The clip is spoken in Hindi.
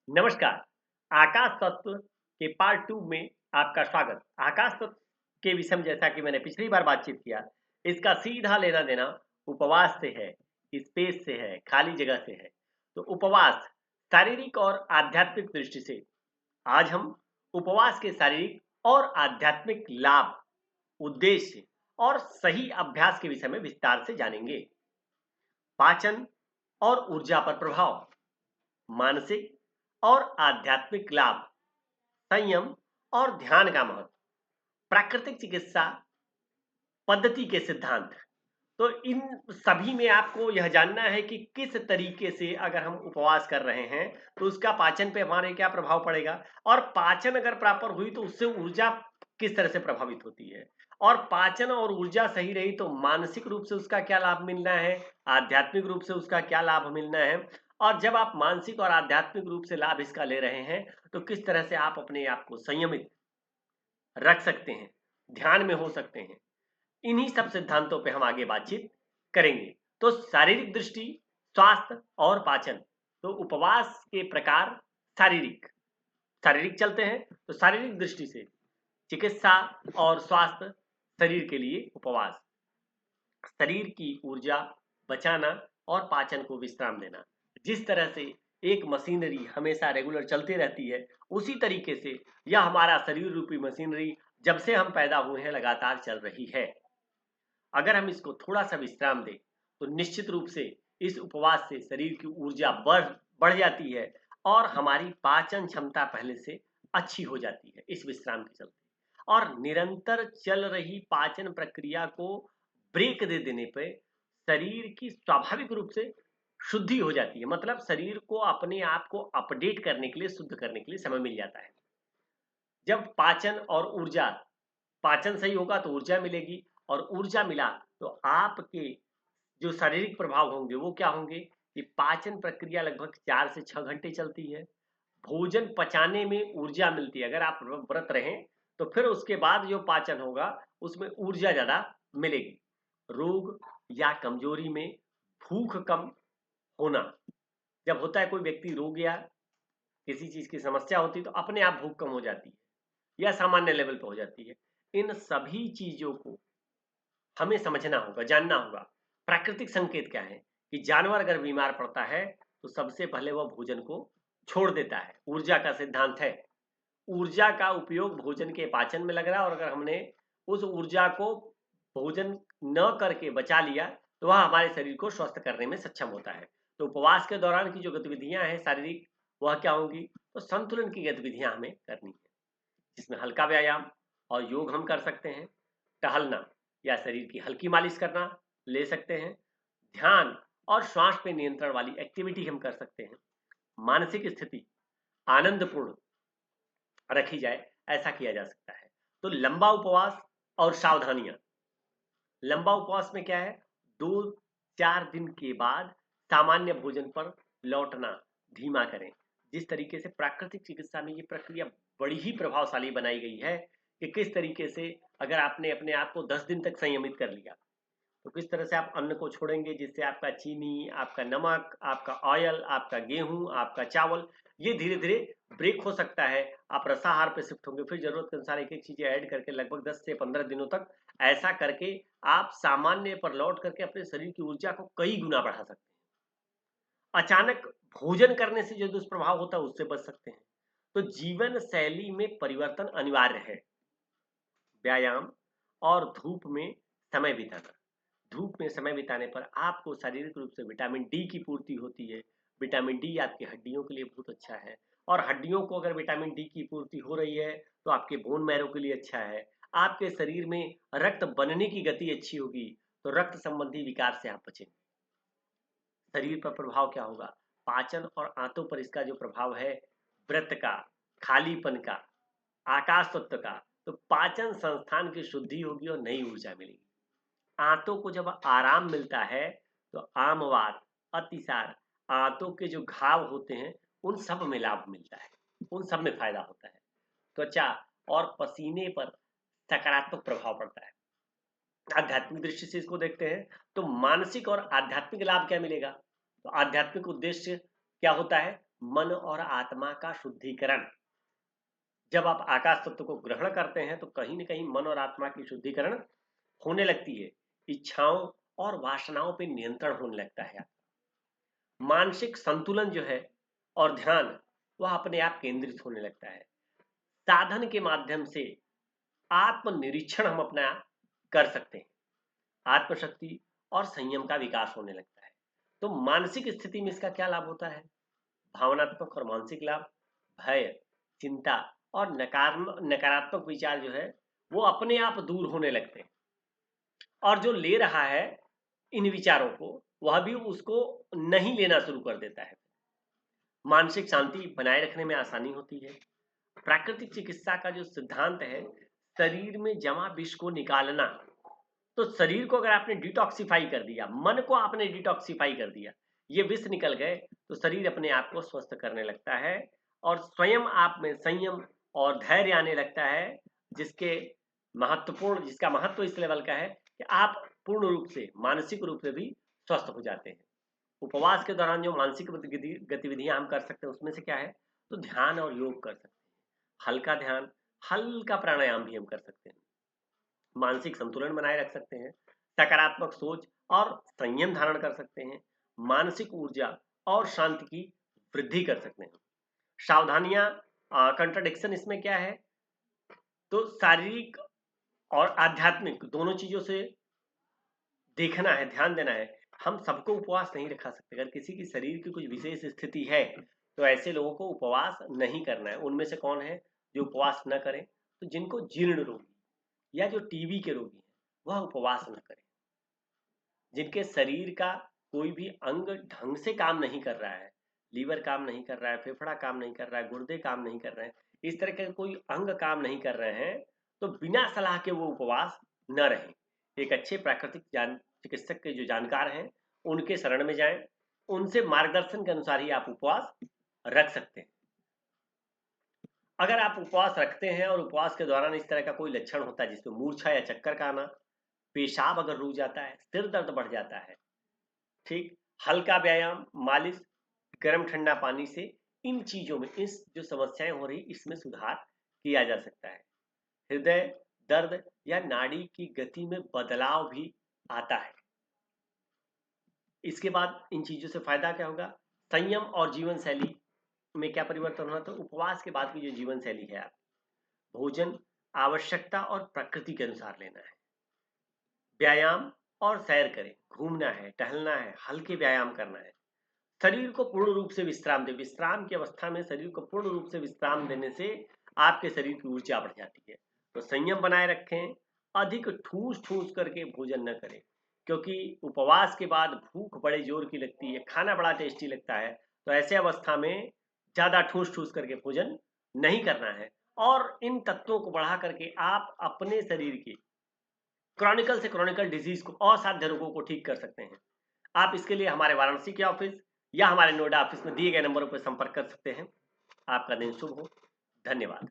नमस्कार। आकाश तत्व के पार्ट 2 में आपका स्वागत। आकाश तत्व के विषय में जैसा कि मैंने पिछली बार बातचीत किया, इसका सीधा लेना-देना उपवास से है, स्पेस से है, खाली जगह से है। तो उपवास शारीरिक और आध्यात्मिक दृष्टि से आज हम उपवास के शारीरिक और आध्यात्मिक लाभ, उद्देश्य और सही अभ्यास के विषय में विस्तार से जानेंगे। पाचन और ऊर्जा पर प्रभाव, मानसिक और आध्यात्मिक लाभ, संयम और ध्यान का महत्व, प्राकृतिक चिकित्सा पद्धति के सिद्धांत। तो इन सभी में आपको यह जानना है कि किस तरीके से अगर हम उपवास कर रहे हैं तो उसका पाचन पे हमारे क्या प्रभाव पड़ेगा, और पाचन अगर प्रॉपर हुई तो उससे ऊर्जा किस तरह से प्रभावित होती है, और पाचन और ऊर्जा सही रही तो मानसिक रूप से उसका क्या लाभ मिलना है, आध्यात्मिक रूप से उसका क्या लाभ मिलना है। और जब आप मानसिक और आध्यात्मिक रूप से लाभ इसका ले रहे हैं तो किस तरह से आप अपने आप को संयमित रख सकते हैं, ध्यान में हो सकते हैं। इन्हीं सब सिद्धांतों पे हम आगे बातचीत करेंगे। तो शारीरिक दृष्टि, स्वास्थ्य और पाचन। तो उपवास के प्रकार शारीरिक शारीरिक चलते हैं। तो शारीरिक दृष्टि से चिकित्सा और स्वास्थ्य, शरीर के लिए उपवास शरीर की ऊर्जा बचाना और पाचन को विश्राम देना। जिस तरह से एक मशीनरी हमेशा रेगुलर चलती रहती है, उसी तरीके से यह हमारा शरीर रूपी मशीनरी जब से हम पैदा हुए हैं लगातार चल रही है। अगर हम इसको थोड़ा-सा विश्राम दें, तो निश्चित रूप से इस उपवास से शरीर की ऊर्जा बढ़ बढ़ जाती है और हमारी पाचन क्षमता पहले से अच्छी हो जाती है इस विश्राम के चलते। और निरंतर चल रही पाचन प्रक्रिया को ब्रेक दे देने पे शरीर की स्वाभाविक रूप से शुद्धि हो जाती है। मतलब शरीर को अपने आप को अपडेट करने के लिए, शुद्ध करने के लिए समय मिल जाता है। जब पाचन और ऊर्जा, पाचन सही होगा तो ऊर्जा मिलेगी, और ऊर्जा मिला तो आपके जो शारीरिक प्रभाव होंगे वो क्या होंगे कि पाचन प्रक्रिया लगभग 4 से 6 घंटे चलती है। भोजन पचाने में ऊर्जा मिलती है। अगर आप व्रत रहें तो फिर उसके बाद जो पाचन होगा उसमें ऊर्जा ज़्यादा मिलेगी। रोग या कमजोरी में भूख कम होना, जब होता है कोई व्यक्ति रोग या किसी चीज़ की समस्या होती है तो अपने आप भूख कम हो जाती है या सामान्य लेवल पे हो जाती है। इन सभी चीज़ों को हमें समझना होगा, जानना होगा। प्राकृतिक संकेत क्या है कि जानवर अगर बीमार पड़ता है तो सबसे पहले वह भोजन को छोड़ देता है। ऊर्जा का सिद्धांत है। ऊर्जा का उपयोग भोजन के पाचन में लग रहा है, और अगर हमने उस ऊर्जा को भोजन न करके बचा लिया तो वह हमारे शरीर को स्वस्थ करने में सक्षम होता है। तो उपवास के दौरान की जो गतिविधियां हैं शारीरिक, वह क्या होंगी? तो संतुलन की गतिविधियां हमें करनी है, जिसमें हल्का व्यायाम और योग हम कर सकते हैं। टहलना या शरीर की हल्की मालिश करना ले सकते हैं। ध्यान और श्वास पे नियंत्रण वाली एक्टिविटी हम कर सकते हैं। मानसिक स्थिति आनंदपूर्ण रखी जाए, ऐसा किया जा सकता है। तो लंबा उपवास और सावधानियां। लंबा उपवास में क्या है? 2-4 दिन के बाद सामान्य भोजन पर लौटना धीमा करें। जिस तरीके से प्राकृतिक चिकित्सा में ये प्रक्रिया बड़ी ही प्रभावशाली बनाई गई है कि किस तरीके से अगर आपने अपने आप को 10 दिन तक संयमित कर लिया तो किस तरह से आप अन्न को छोड़ेंगे, जिससे आपका चीनी, आपका नमक, आपका ऑयल, आपका गेहूँ, आपका चावल, ये धीरे-धीरे ब्रेक हो सकता है। आप रसाहार पे शिफ्ट होंगे, फिर ज़रूरत के अनुसार एक-एक चीज़ें ऐड करके लगभग 10 से 15 दिनों तक ऐसा करके आप सामान्य पर लौट करके अपने शरीर की ऊर्जा को कई गुना बढ़ा सकते हैं। अचानक भोजन करने से जो दुष्प्रभाव होता है, उससे बच सकते हैं। तो जीवन शैली में परिवर्तन अनिवार्य है। व्यायाम और धूप में समय बिताना। धूप में समय बिताने पर आपको शारीरिक रूप से विटामिन डी की पूर्ति होती है। विटामिन डी आपकी हड्डियों के लिए बहुत अच्छा है, और हड्डियों को अगर विटामिन डी की पूर्ति हो रही है तो आपके बोन मैरो के लिए अच्छा है। आपके शरीर में रक्त बनने की गति अच्छी होगी, तो रक्त संबंधी विकार से आप बचेंगे। शरीर पर प्रभाव क्या होगा? पाचन और आंतों पर इसका जो प्रभाव है, व्रत का, खालीपन का, आकाश तत्व का, तो पाचन संस्थान की शुद्धि होगी और नई ऊर्जा मिलेगी। आंतों को जब आराम मिलता है तो आमवात, अतिसार, आंतों के जो घाव होते हैं उन सब में लाभ मिलता है, उन सब में फायदा होता है। त्वचा और पसीने पर सकारात्मक प्रभाव पड़ता है। आध्यात्मिक दृष्टि से इसको देखते हैं तो मानसिक और आध्यात्मिक लाभ क्या मिलेगा? तो आध्यात्मिक उद्देश्य क्या होता है? मन और आत्मा का शुद्धिकरण। जब आप आकाश तत्व को ग्रहण करते हैं तो कहीं न कहीं मन और आत्मा की शुद्धिकरण होने लगती है। इच्छाओं और वासनाओं पे नियंत्रण होने लगता है। मानसिक संतुलन जो है और ध्यान वह अपने आप केंद्रित होने लगता है। साधन के माध्यम से आत्मनिरीक्षण हम अपना कर सकते हैं। आत्मशक्ति और संयम का विकास होने लगता है। तो मानसिक स्थिति में इसका क्या लाभ होता है? भावनात्मक और मानसिक लाभ, भय, चिंता और नकारात्मक विचार जो है वो अपने आप दूर होने लगते हैं और जो ले रहा है इन विचारों को वह भी उसको नहीं लेना शुरू कर देता है। मानसिक शांति बनाए रखने में आसानी होती है। प्राकृतिक चिकित्सा का जो सिद्धांत है, शरीर में जमा विष को निकालना। तो शरीर को अगर आपने डिटॉक्सिफाई कर दिया, मन को आपने डिटॉक्सिफाई कर दिया, ये विष निकल गए तो शरीर अपने आप को स्वस्थ करने लगता है और स्वयं आप में संयम और धैर्य आने लगता है, जिसका महत्व इस लेवल का है कि आप पूर्ण रूप से मानसिक रूप से भी स्वस्थ हो जाते हैं। उपवास के दौरान जो मानसिक गतिविधियां हम कर सकते हैं उसमें से क्या है? तो ध्यान और योग कर सकते हैं। हल्का ध्यान, हल्का प्राणायाम भी हम कर सकते हैं। मानसिक संतुलन बनाए रख सकते हैं। सकारात्मक सोच और संयम धारण कर सकते हैं। मानसिक ऊर्जा और शांति की वृद्धि कर सकते हैं। सावधानियां, कंट्राडिक्शन इसमें क्या है? तो शारीरिक और आध्यात्मिक दोनों चीजों से देखना है, ध्यान देना है। हम सबको उपवास नहीं रखा सकते। अगर किसी की शरीर की कुछ विशेष स्थिति है तो ऐसे लोगों को उपवास नहीं करना है। उनमें से कौन है जो उपवास न करें? तो जिनको जीर्ण रोगी या जो टीबी के रोगी हैं वह उपवास न करें। जिनके शरीर का कोई भी अंग ढंग से काम नहीं कर रहा है, लीवर काम नहीं कर रहा है, फेफड़ा काम नहीं कर रहा है, गुर्दे काम नहीं कर रहे हैं, इस तरह के कोई अंग काम नहीं कर रहे हैं तो बिना सलाह के वो उपवास न रहें। एक अच्छे प्राकृतिक चिकित्सक के जो जानकार हैं उनके शरण में जाएं। उनसे मार्गदर्शन के अनुसार ही आप उपवास रख सकते हैं। अगर आप उपवास रखते हैं और उपवास के दौरान इस तरह का कोई लक्षण होता है जिसमें मूर्छा या चक्कर का आना, पेशाब अगर रुक जाता है, सिर दर्द बढ़ जाता है, ठीक, हल्का व्यायाम, मालिश, गर्म ठंडा पानी से इन चीजों में, इस जो समस्याएं हो रही इसमें सुधार किया जा सकता है। हृदय दर्द या नाड़ी की गति में बदलाव भी आता है। इसके बाद इन चीजों से फायदा क्या होगा? संयम और जीवन शैली में क्या परिवर्तन होना? तो उपवास के बाद की जो जीवन शैली है, आप भोजन आवश्यकता और प्रकृति के अनुसार लेना है। व्यायाम और सैर करें, घूमना है, टहलना है, हल्के व्यायाम करना है। शरीर को पूर्ण रूप से विश्राम दें। विश्राम की अवस्था में शरीर को पूर्ण रूप से विश्राम देने से आपके शरीर की ऊर्जा बढ़ जाती है। तो संयम बनाए रखें। अधिक ठूस ठूस करके भोजन न करें क्योंकि उपवास के बाद भूख बड़े जोर की लगती है, खाना बड़ा टेस्टी लगता है। तो ऐसे अवस्था में ज्यादा ठूस ठूस करके भोजन नहीं करना है और इन तत्वों को बढ़ा करके आप अपने शरीर की क्रॉनिकल से क्रॉनिकल डिजीज को, असाध्य रोगों को ठीक कर सकते हैं। आप इसके लिए हमारे वाराणसी के ऑफिस या हमारे नोएडा ऑफिस में दिए गए नंबरों पर संपर्क कर सकते हैं। आपका दिन शुभ हो। धन्यवाद।